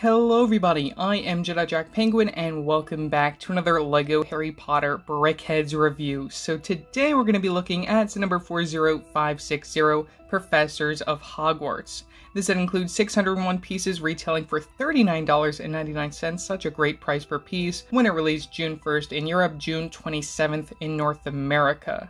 Hello everybody, I am Jedi Jack Penguin and welcome back to another LEGO Harry Potter BrickHeadz review. So today we're going to be looking at set number 40560, Professors of Hogwarts. This set includes 601 pieces retailing for $39.99, such a great price per piece, when it released June 1st in Europe, June 27th in North America.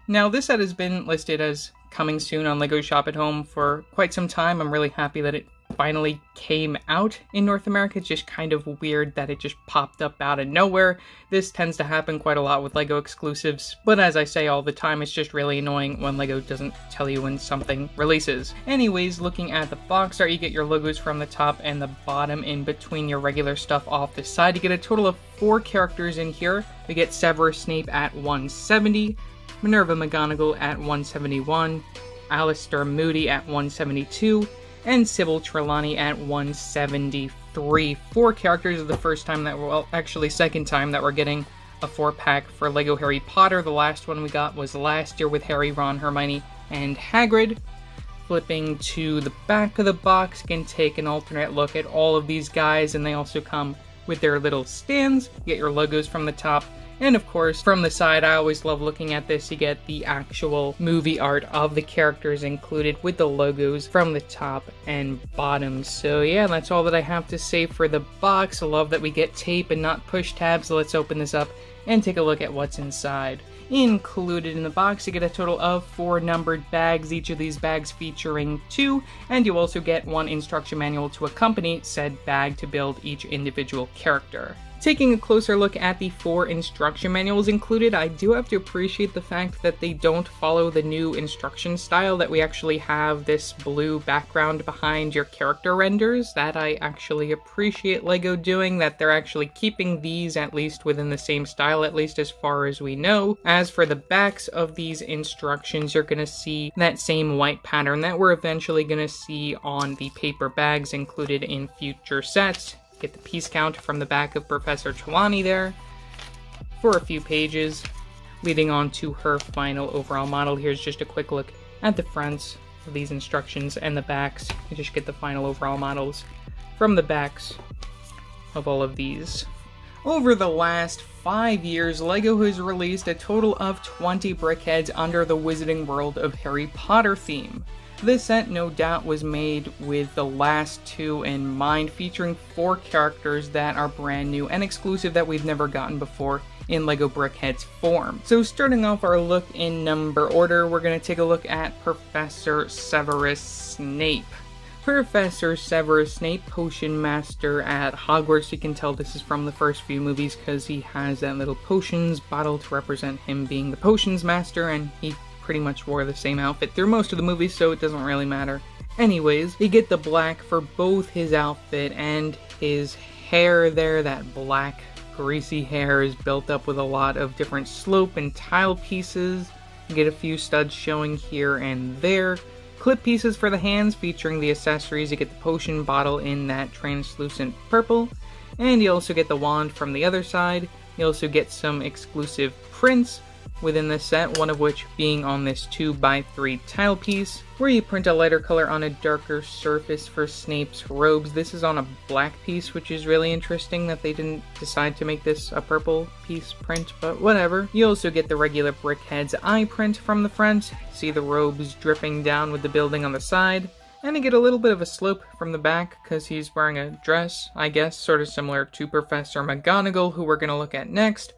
Now this set has been listed as coming soon on LEGO Shop at Home for quite some time. I'm really happy that it finally came out in North America. It's just kind of weird that it just popped up out of nowhere. This tends to happen quite a lot with LEGO exclusives, but as I say all the time, it's just really annoying when LEGO doesn't tell you when something releases. Anyways, looking at the box art, you get your logos from the top and the bottom in between your regular stuff off the side. You get a total of 4 characters in here. We get Severus Snape at 170, Minerva McGonagall at 171, Alistair Moody at 172, and Sybil Trellani at 173. 4 characters are the first time that well, actually second time that we're getting a 4-pack for LEGO Harry Potter. The last one we got was last year with Harry, Ron, Hermione, and Hagrid. Flipping to the back of the box, you can take an alternate look at all of these guys, and they also come with their little stands. You get your logos from the top. And of course, from the side, I always love looking at this. You get the actual movie art of the characters included with the logos from the top and bottom. So yeah, that's all that I have to say for the box. I love that we get tape and not push tabs. So let's open this up and take a look at what's inside. Included in the box, you get a total of 4 numbered bags, each of these bags featuring 2, and you also get 1 instruction manual to accompany said bag to build each individual character. Taking a closer look at the 4 instruction manuals included, I do have to appreciate the fact that they don't follow the new instruction style, that we actually have this blue background behind your character renders. That I actually appreciate LEGO doing, that they're actually keeping these at least within the same style, at least as far as we know. As for the backs of these instructions, you're going to see that same white pattern that we're eventually going to see on the paper bags included in future sets. Get the piece count from the back of Professor Trellani there for a few pages, leading on to her final overall model. Here's just a quick look at the fronts of these instructions and the backs. You just get the final overall models from the backs of all of these. Over the last 5 years, LEGO has released a total of 20 BrickHeadz under the Wizarding World of Harry Potter theme. This set no doubt was made with the last 2 in mind, featuring 4 characters that are brand new and exclusive that we've never gotten before in LEGO BrickHeadz form. So starting off our look in number order, we're going to take a look at Professor Severus Snape. Professor Severus Snape, Potion Master at Hogwarts. You can tell this is from the first few movies because he has that little potions bottle to represent him being the Potions Master, and he pretty much wore the same outfit through most of the movies, so it doesn't really matter. Anyways, you get the black for both his outfit and his hair there. That black, greasy hair is built up with a lot of different slope and tile pieces. You get a few studs showing here and there. Clip pieces for the hands featuring the accessories. You get the potion bottle in that translucent purple. And you also get the wand from the other side. You also get some exclusive prints within this set, one of which being on this 2x3 tile piece, where you print a lighter color on a darker surface for Snape's robes. This is on a black piece, which is really interesting that they didn't decide to make this a purple piece print, but whatever. You also get the regular BrickHeadz eye print from the front. See the robes dripping down with the building on the side. And you get a little bit of a slope from the back because he's wearing a dress, I guess, sort of similar to Professor McGonagall, who we're going to look at next.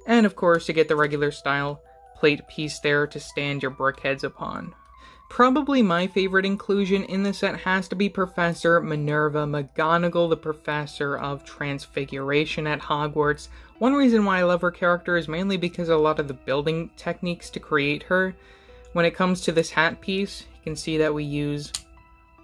And of course, you get the regular style plate piece there to stand your BrickHeadz upon. Probably my favorite inclusion in the set has to be Professor Minerva McGonagall, the Professor of Transfiguration at Hogwarts. One reason why I love her character is mainly because of a lot of the building techniques to create her. When it comes to this hat piece, you can see that we use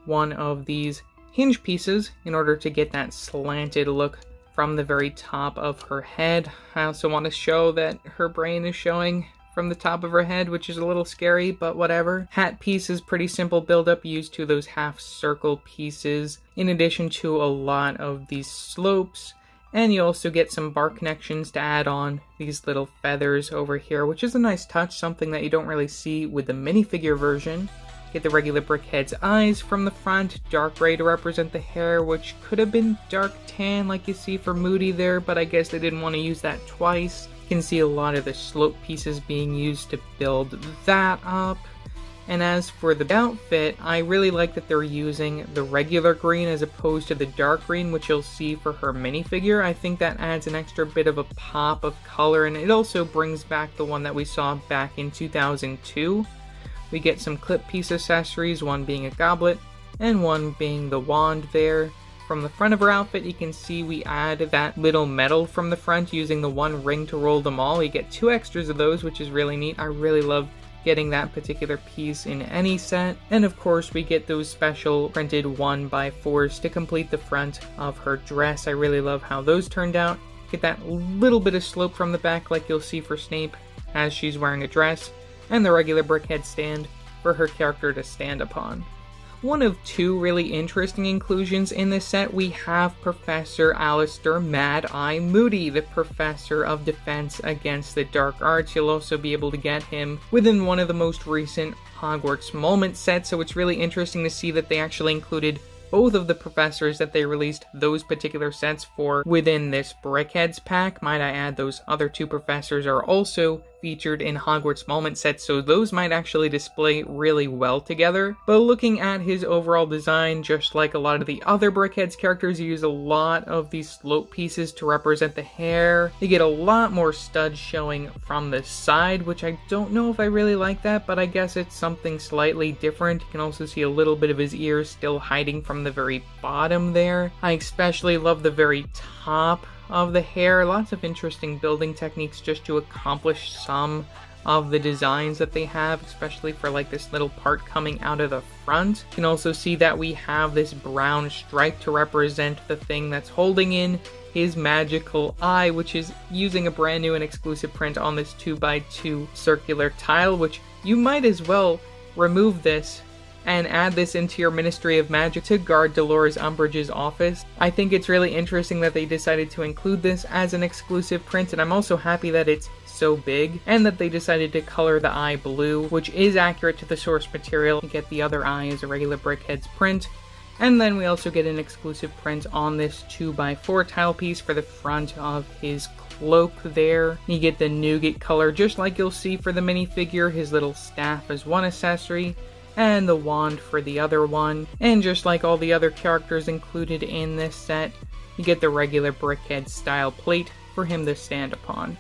one of these hinge pieces in order to get that slanted look from the very top of her head. I also want to show that her brain is showing from the top of her head, which is a little scary, but whatever. Hat piece is pretty simple build-up, used to those half circle pieces, in addition to a lot of these slopes. And you also get some bar connections to add on these little feathers over here, which is a nice touch, something that you don't really see with the minifigure version. Get the regular BrickHeadz eyes from the front, dark gray to represent the hair, which could have been dark tan like you see for Moody there, but I guess they didn't want to use that twice. You can see a lot of the slope pieces being used to build that up. And as for the outfit, I really like that they're using the regular green as opposed to the dark green, which you'll see for her minifigure. I think that adds an extra bit of a pop of color, and it also brings back the one that we saw back in 2002. We get some clip piece accessories, one being a goblet, and one being the wand there. From the front of her outfit, you can see we add that little medal from the front using the one ring to roll them all. You get 2 extras of those, which is really neat. I really love getting that particular piece in any set. And of course we get those special printed 1x4s to complete the front of her dress. I really love how those turned out. Get that little bit of slope from the back like you'll see for Snape as she's wearing a dress, and the regular BrickHeadz stand for her character to stand upon. One of 2 really interesting inclusions in this set, we have Professor Alistair Mad Eye Moody, the Professor of Defense Against the Dark Arts. You'll also be able to get him within one of the most recent Hogwarts Moment sets, so it's really interesting to see that they actually included both of the professors that they released those particular sets for within this BrickHeadz pack. Might I add, those other 2 professors are also featured in Hogwarts Moment sets, so those might actually display really well together. But looking at his overall design, just like a lot of the other BrickHeadz characters, you use a lot of these slope pieces to represent the hair. You get a lot more studs showing from the side, which I don't know if I really like that, but I guess it's something slightly different. You can also see a little bit of his ears still hiding from the very bottom there. I especially love the very top of the hair. Lots of interesting building techniques just to accomplish some of the designs that they have, especially for like this little part coming out of the front. You can also see that we have this brown stripe to represent the thing that's holding in his magical eye, which is using a brand new and exclusive print on this 2x2 circular tile, which you might as well remove this and add this into your Ministry of Magic to guard Dolores Umbridge's office. I think it's really interesting that they decided to include this as an exclusive print, and I'm also happy that it's so big, and that they decided to color the eye blue, which is accurate to the source material. You get the other eye as a regular BrickHeadz print, and then we also get an exclusive print on this 2x4 tile piece for the front of his cloak there. You get the nougat color, just like you'll see for the minifigure, his little staff as one accessory, and the wand for the other one. And just like all the other characters included in this set, you get the regular BrickHeadz style plate for him to stand upon.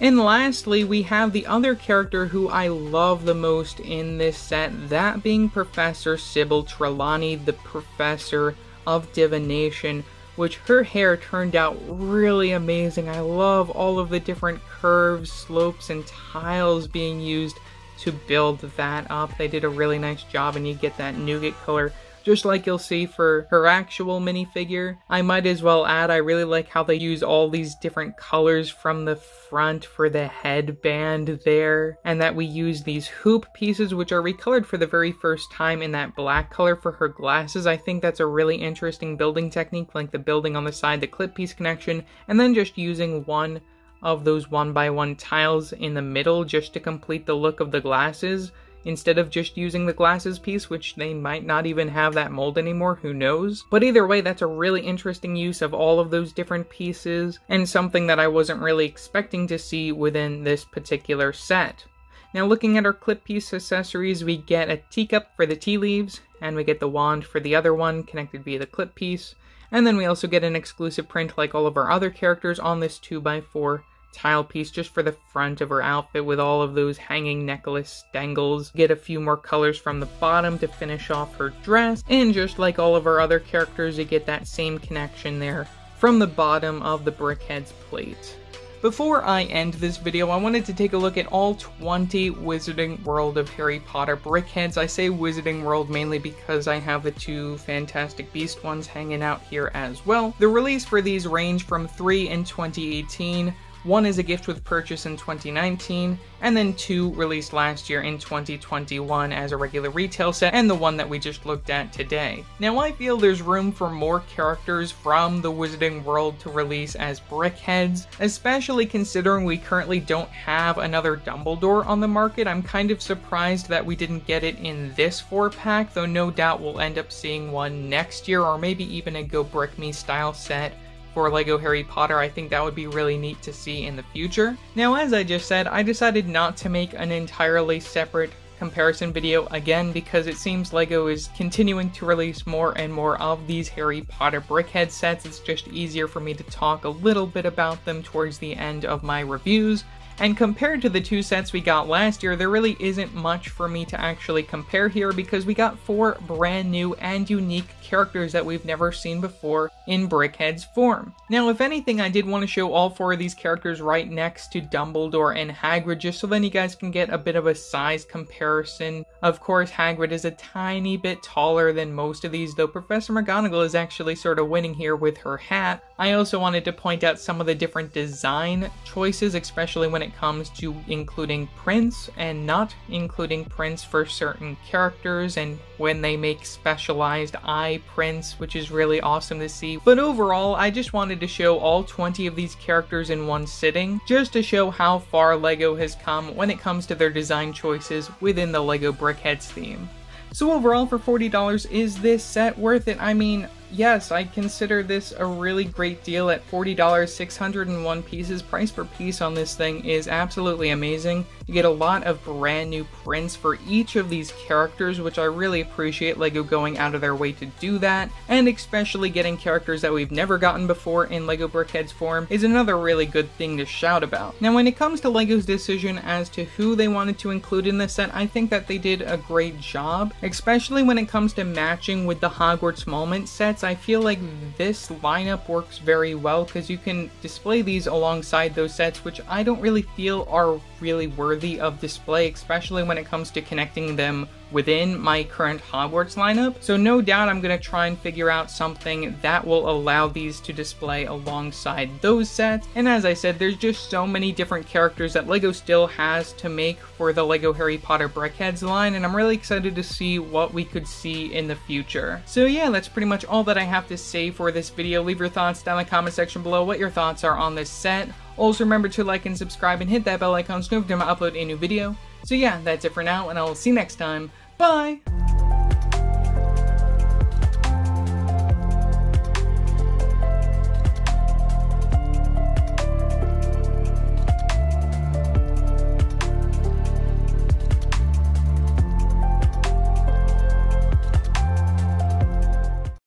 And lastly, we have the other character who I love the most in this set, that being Professor Sybil Trellani, the Professor of Divination, which her hair turned out really amazing. I love all of the different curves, slopes, and tiles being used to build that up. They did a really nice job, and you get that nougat color just like you'll see for her actual minifigure. I might as well add, I really like how they use all these different colors from the front for the headband there, and that we use these hoop pieces which are recolored for the very first time in that black color for her glasses. I think that's a really interesting building technique, like the building on the side, the clip piece connection, and then just using one of those 1x1 tiles in the middle just to complete the look of the glasses, instead of just using the glasses piece, which they might not even have that mold anymore, who knows. But either way, that's a really interesting use of all of those different pieces, and something that I wasn't really expecting to see within this particular set. Now looking at our clip piece accessories, we get a teacup for the tea leaves, and we get the wand for the other one connected via the clip piece. And then we also get an exclusive print like all of our other characters on this 2x4 tile piece just for the front of her outfit with all of those hanging necklace dangles. Get a few more colors from the bottom to finish off her dress, and just like all of our other characters, you get that same connection there from the bottom of the BrickHeadz plate. Before I end this video, I wanted to take a look at all 20 Wizarding World of Harry Potter BrickHeadz. I say Wizarding World mainly because I have the 2 Fantastic Beast ones hanging out here as well. The release for these range from 3 in 2018, 1 is a gift with purchase in 2019, and then 2 released last year in 2021 as a regular retail set, and the one that we just looked at today. Now I feel there's room for more characters from the Wizarding world to release as BrickHeadz, especially considering we currently don't have another Dumbledore on the market. I'm kind of surprised that we didn't get it in this 4-pack, though no doubt we'll end up seeing one next year, or maybe even a Go Brick Me style set for LEGO Harry Potter. I think that would be really neat to see in the future. Now, as I just said, I decided not to make an entirely separate comparison video again because it seems LEGO is continuing to release more and more of these Harry Potter BrickHeadz sets. It's just easier for me to talk a little bit about them towards the end of my reviews. And compared to the 2 sets we got last year, there really isn't much for me to actually compare here because we got 4 brand new and unique characters that we've never seen before in BrickHeadz form. Now, if anything, I did want to show all 4 of these characters right next to Dumbledore and Hagrid, just so then you guys can get a bit of a size comparison. Of course, Hagrid is a tiny bit taller than most of these, though Professor McGonagall is actually sort of winning here with her hat. I also wanted to point out some of the different design choices, especially when it comes to including prints and not including prints for certain characters, and when they make specialized eye prints, which is really awesome to see. But overall, I just wanted to show all 20 of these characters in one sitting, just to show how far LEGO has come when it comes to their design choices within the LEGO BrickHeadz theme. So overall, for $40, is this set worth it? I mean, yes, I consider this a really great deal at $40, 601 pieces. Price per piece on this thing is absolutely amazing. You get a lot of brand new prints for each of these characters, which I really appreciate LEGO going out of their way to do that, and especially getting characters that we've never gotten before in LEGO BrickHeadz form is another really good thing to shout about. Now, when it comes to LEGO's decision as to who they wanted to include in this set, I think that they did a great job, especially when it comes to matching with the Hogwarts Moment sets. I feel like this lineup works very well because you can display these alongside those sets, which I don't really feel are really worthy of display, especially when it comes to connecting them within my current Hogwarts lineup. So no doubt I'm going to try and figure out something that will allow these to display alongside those sets. And as I said, there's just so many different characters that LEGO still has to make for the LEGO Harry Potter BrickHeadz line, and I'm really excited to see what we could see in the future. So yeah, that's pretty much all that I have to say for this video. Leave your thoughts down in the comment section below, what your thoughts are on this set. Also remember to like and subscribe and hit that bell icon so you know every time I upload a new video. So yeah, that's it for now, and I will see you next time. Bye!